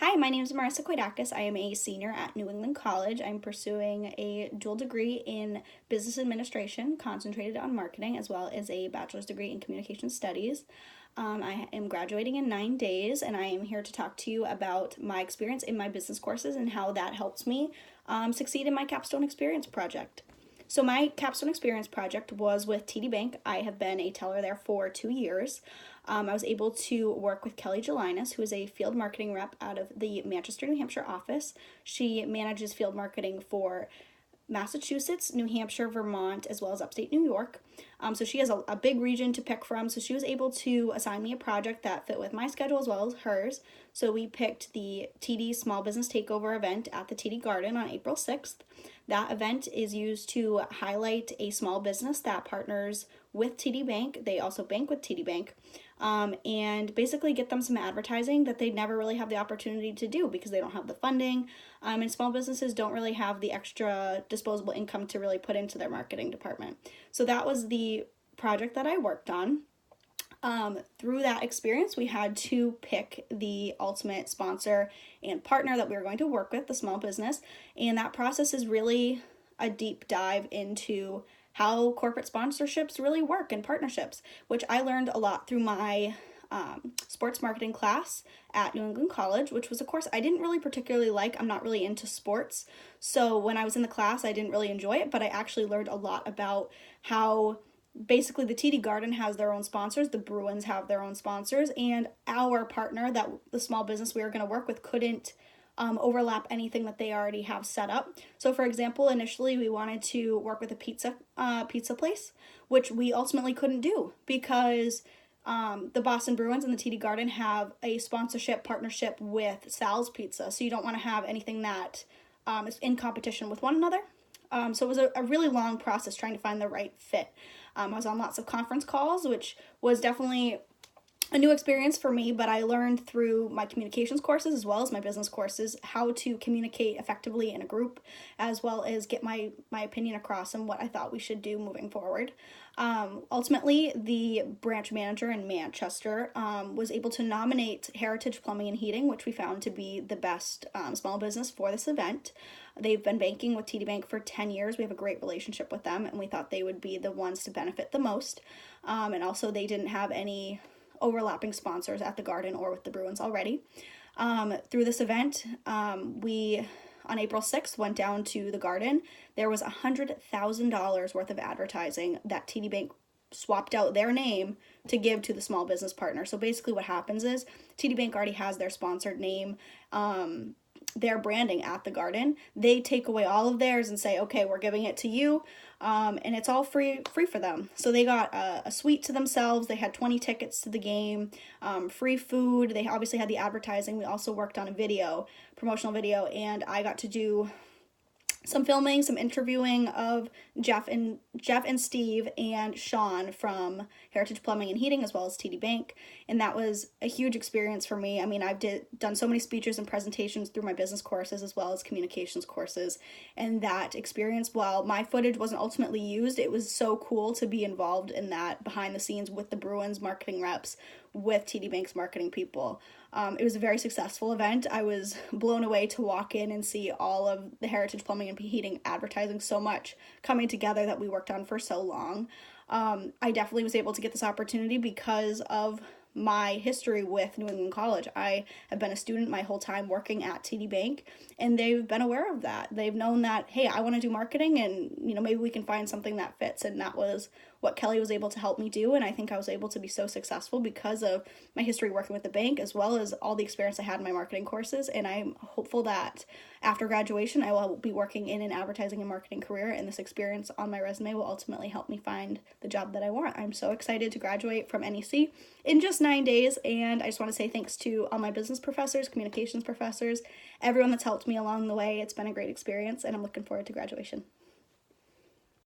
Hi, my name is Marissa Coidakis. I am a senior at New England College. I'm pursuing a dual degree in business administration, concentrated on marketing, as well as a bachelor's degree in communication studies. I am graduating in 9 days, and I am here to talk to you about my experience in my business courses and how that helps me succeed in my capstone experience project. So my capstone experience project was with TD Bank. I have been a teller there for 2 years. I was able to work with Kelly Gelinas, who is a field marketing rep out of the Manchester, New Hampshire office. She manages field marketing for Massachusetts, New Hampshire, Vermont, as well as upstate New York. So she has a big region to pick from. So she was able to assign me a project that fit with my schedule as well as hers. So we picked the TD Small Business Takeover event at the TD Garden on April 6th. That event is used to highlight a small business that partners with TD Bank. They also bank with TD Bank. And basically get them some advertising that they'd never really have the opportunity to do because they don't have the funding, and small businesses don't really have the extra disposable income to really put into their marketing department. So that was the project that I worked on. Through that experience, we had to pick the ultimate sponsor and partner that we were going to work with, the small business, and that process is really a deep dive into how corporate sponsorships really work and partnerships, which I learned a lot through my sports marketing class at New England College, which was a course I didn't really particularly like. I'm not really into sports, so when I was in the class, I didn't really enjoy it, but I actually learned a lot about how basically the TD Garden has their own sponsors, the Bruins have their own sponsors, and our partner, that the small business we were going to work with, couldn't overlap anything that they already have set up. So for example, initially we wanted to work with a pizza place, which we ultimately couldn't do because the Boston Bruins and the TD Garden have a sponsorship partnership with Sal's Pizza. So you don't want to have anything that is in competition with one another. So it was a really long process trying to find the right fit. I was on lots of conference calls, which was definitely a new experience for me, but I learned through my communications courses as well as my business courses how to communicate effectively in a group, as well as get my opinion across on what I thought we should do moving forward. Ultimately, the branch manager in Manchester was able to nominate Heritage Plumbing and Heating, which we found to be the best small business for this event. They've been banking with TD Bank for 10 years. We have a great relationship with them, and we thought they would be the ones to benefit the most. And also, they didn't have any overlapping sponsors at the Garden or with the Bruins already. Through this event, we on April 6th went down to the Garden. There was $100,000 worth of advertising that TD Bank swapped out their name to give to the small business partner. So basically what happens is TD Bank already has their sponsored name, their branding at the Garden. They take away all of theirs and say, okay, we're giving it to you, and it's all free for them. So they got a suite to themselves. They had 20 tickets to the game, free food. They obviously had the advertising. We also worked on a promotional video, and I got to do some filming, some interviewing of Jeff and Steve and Sean from Heritage Plumbing and Heating, as well as TD Bank, and that was a huge experience for me. I mean, I've done so many speeches and presentations through my business courses as well as communications courses, and that experience, while my footage wasn't ultimately used, it was so cool to be involved in that behind the scenes with the Bruins marketing reps, with TD Bank's marketing people. It was a very successful event. I was blown away to walk in and see all of the Heritage Plumbing and Heating advertising so much coming together that we worked on for so long. I definitely was able to get this opportunity because of my history with New England College. I have been a student my whole time working at TD Bank, and they've been aware of that. They've known that, hey, I want to do marketing, and maybe we can find something that fits, and that was what Kelly was able to help me do, and I think I was able to be so successful because of my history working with the bank as well as all the experience I had in my marketing courses, and I'm hopeful that after graduation I will be working in an advertising and marketing career, and this experience on my resume will ultimately help me find the job that I want. I'm so excited to graduate from NEC in just 9 days, and I just want to say thanks to all my business professors, communications professors, everyone that's helped me along the way. It's been a great experience, and I'm looking forward to graduation.